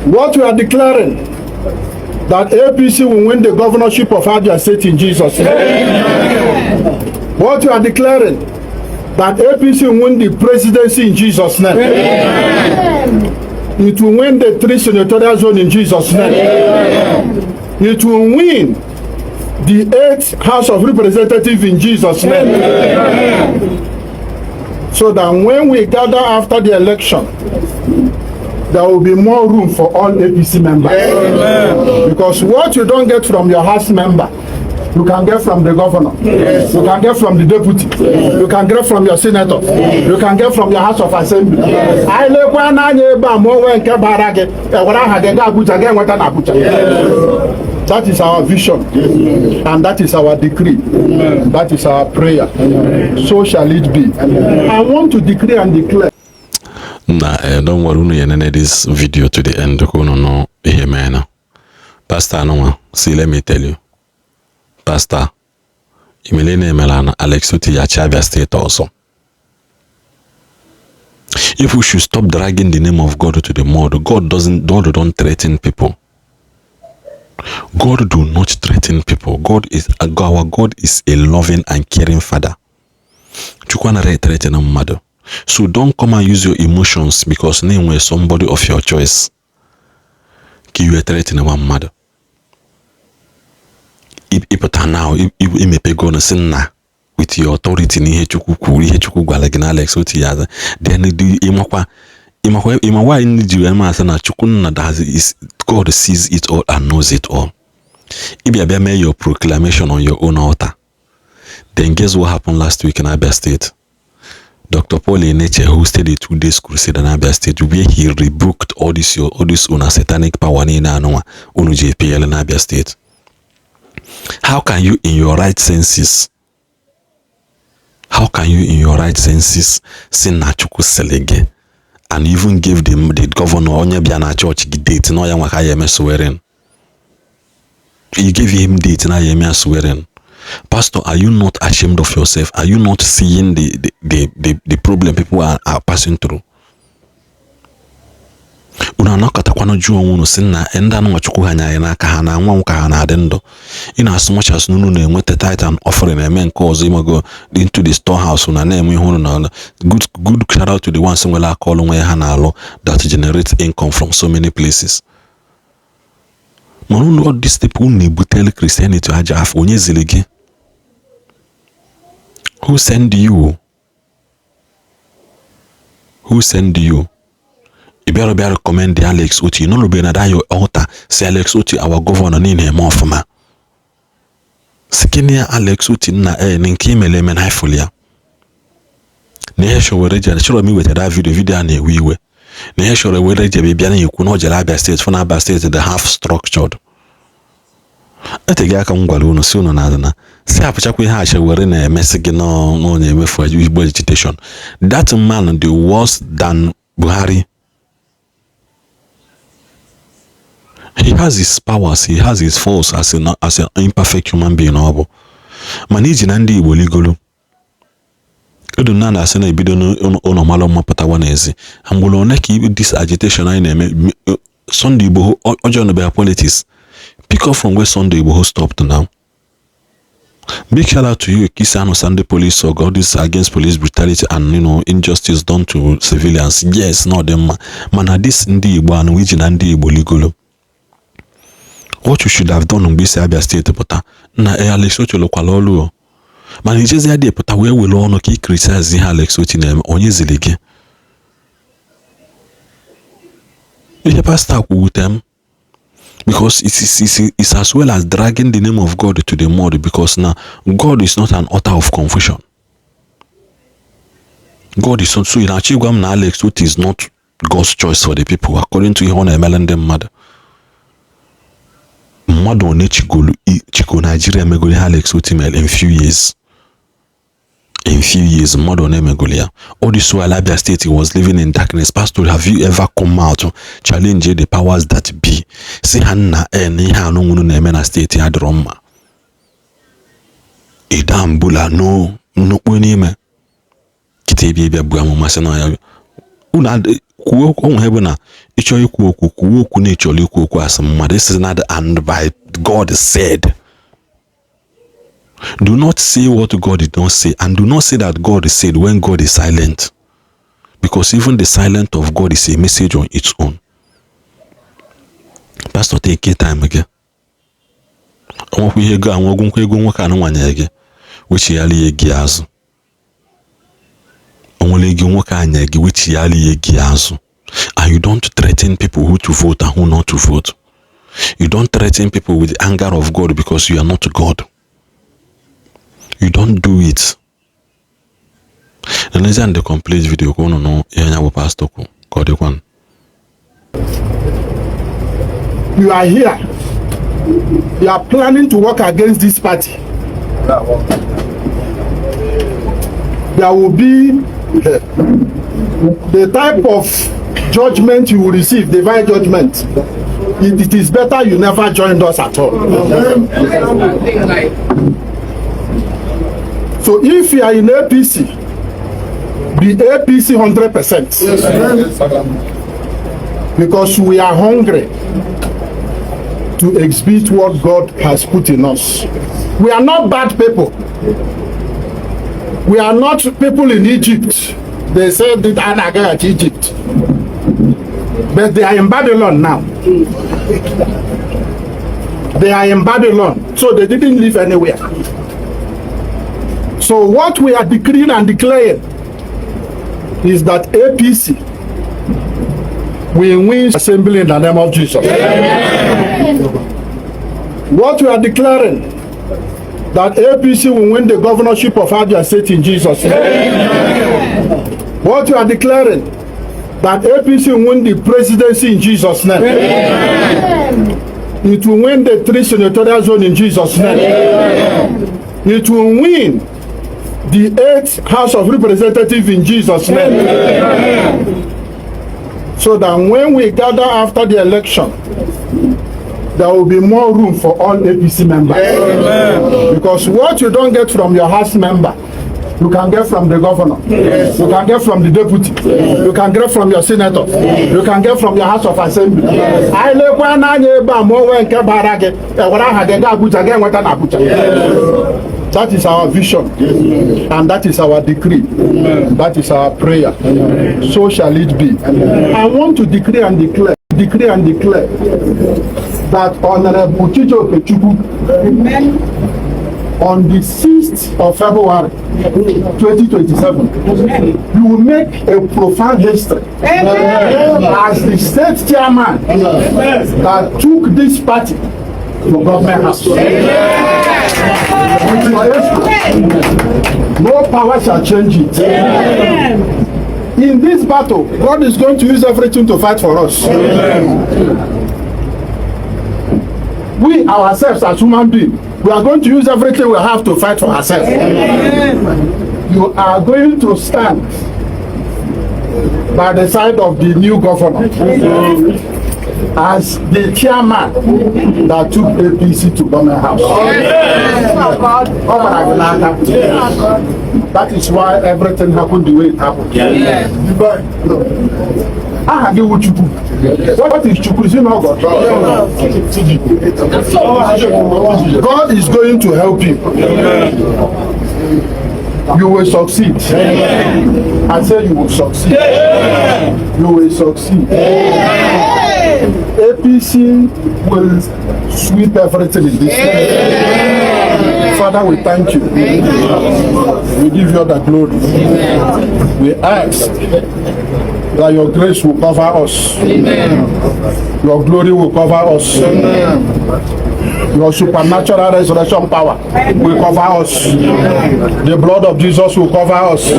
What we are declaring, that APC will win the governorship of Abia State in Jesus' name. Amen. What we are declaring, that APC will win the presidency in Jesus' name. Amen. It will win the 3 senatorial zone in Jesus' name. Amen. It will win the 8th House of Representatives in Jesus' name. Amen. So that when we gather after the election, there will be more room for all APC members. Amen. Because what you don't get from your house member, you can get from the governor. Yes. You can get from the deputy. Yes. You can get from your senator. Yes. You can get from your house of assembly. Yes. That is our vision. Yes. And that is our decree. Yes. That is our prayer. Yes. So shall it be. Yes. I want to decree and declare. Nah, don't worry, you need this video to the end. No, amen. Pastor, no, see, let me tell you. Pastor, Imilene Melana, Alex Uti Abia State also. If we should stop dragging the name of God to the mud, God don't threaten people. God do not threaten people. Our God is a loving and caring Father. So don't come and use your emotions because name was somebody of your choice. You are threatening one mother. If now you may pay gonna sin na with your authority ni hechuku gwalagina Alex oti yaza then the imakwa in the na chukuna that is God sees it all and knows it all. If you made your proclamation on your own altar, then guess what happened last week in Abia State? Dr. Paul Eneche hosted a 2 days crusade in Abia State where he rebuked all this satanic power in JPL in Abia State. How can you in your right senses say Nachuku Selege and even give the governor Onye Biana Church the date no yamaka swearing? You gave him date na yeme swearing. Pastor, are you not ashamed of yourself? Are you not seeing the problem people are passing through? Unanakata kwano juo unu sinna enda no chukwu hanya yana ka hana nwa nka hana adendo. In as much as nunu na enwete tithe and offering amen cause imago into the storehouse una na enwe hunu na good shout out to the ones who call nwe hana alo that generates income from so many places. All these people who tell Christianity to Hajaf onye zilege. Who send you? Who send you? You better recommend the Alex Uti. No be na your altar. Say Alex Uti our governor ni ne mo fama. Sikinia Alex Uti na ninkimele men haifulia. Ne hesho wereja shiro mi wete da video na wiwe. Ne hesho wereja bibia na yiku no jela Abia State for Abia State the half structured. Etege aka ngwala unu si unu na si apụchakwa ihe acha were na emesi gị no na-emefu Igbo agitation. That man the worse than Buhari. He has his powers, he has his faults as an imperfect human being. Maniji na ndị Igbo ligolo. Edu na asị na ebido no malo mapata wanezi. Ambulo oneki this agitation anyị na-eme Sunday Igbo ojo no be politics. Pick up from where Sunday Igbo stopped now. Big shout out to you, Kisano Sunday Police, or God is against police brutality and injustice done to civilians. Yes, no them man this Ndi Igbo and which Ndi Igbo legolo. What you should have done on Abia State pota na Alex Oti lokwalolu. Man he just there pota where we all no ki criticize Alex Oti na onye zilege. You pastor with them. Because it's as well as dragging the name of God to the mud, because now God is not an author of confusion. God is not so in Achigwam na Alex Uti is not God's choice for the people according to Ihona Emelende mother. Mother on Chiko Nigeria Megoli Alex Uti in few years. In few years, mother Megolia. All this while Abia State was living in darkness. Pastor, have you ever come out to challenge the powers that be? See Hanna ni hanu nemena state ya drama. Idambula no kwenime. Kitebi bia buamu masena ya. Una kuo on hebona ịchọ ikwu okwu kwuo okwu na ịchọrọ ikwu okwu as mmadụ. This is not and by God said. Do not say what God did not say, and do not say that God said when God is silent, because even the silence of God is a message on its own. Pastor, take your time again. I want to hear God. I want to go work on one again, which he ali egiazu. I want to go work on again, which he ali egiazu. And you don't threaten people who to vote and who not to vote. You don't threaten people with the anger of God because you are not God. You don't do it. And then the complete video go no pastor one. You are here. You are planning to work against this party. There will be the type of judgment you will receive, divine judgment. It is better you never joined us at all. So if you are in APC, be APC 100%. Because we are hungry to exhibit what God has put in us. We are not bad people. We are not people in Egypt. They said that Anaga at Egypt. But they are in Babylon now. They are in Babylon. So they didn't live anywhere. So what we are decreeing and declaring is that APC will win assembly in the name of Jesus. Amen. What we are declaring, that APC will win the governorship of Abia State in Jesus' name. Amen. What we are declaring, that APC will win the presidency in Jesus' name. Amen. It will win the 3 senatorial zone in Jesus' name. Amen. It will win the 8th House of Representatives in Jesus' name. Amen. So that when we gather after the election, there will be more room for all APC members. Amen. Because what you don't get from your house member, you can get from the governor. Yes. You can get from the deputy. Yes. You can get from your senator. Yes. You can get from your house of assembly. Yes. That is our vision. Yes. And that is our decree. Amen. That is our prayer. Amen. So shall it be. Amen. I want to decree and declare that Honorable Chijo Okechukwu, on the 6th of February 2027, you will make a profound history as the state chairman that took this party to government house. No power shall change it. In this battle, God is going to use everything to fight for us. We ourselves as human beings, we are going to use everything we have to fight for ourselves. You are going to stand by the side of the new governor as the chairman that took APC to government house. That is why everything happened the way it happened. What is Chukwu? Is he not God? God is going to help you. You will succeed. I say you will succeed. You will succeed. APC will sweep everything in this place. Father, we thank you. We give you the glory. We ask that your grace will cover us. Your glory will cover us. Your supernatural resurrection power will cover us. The blood of Jesus will cover us.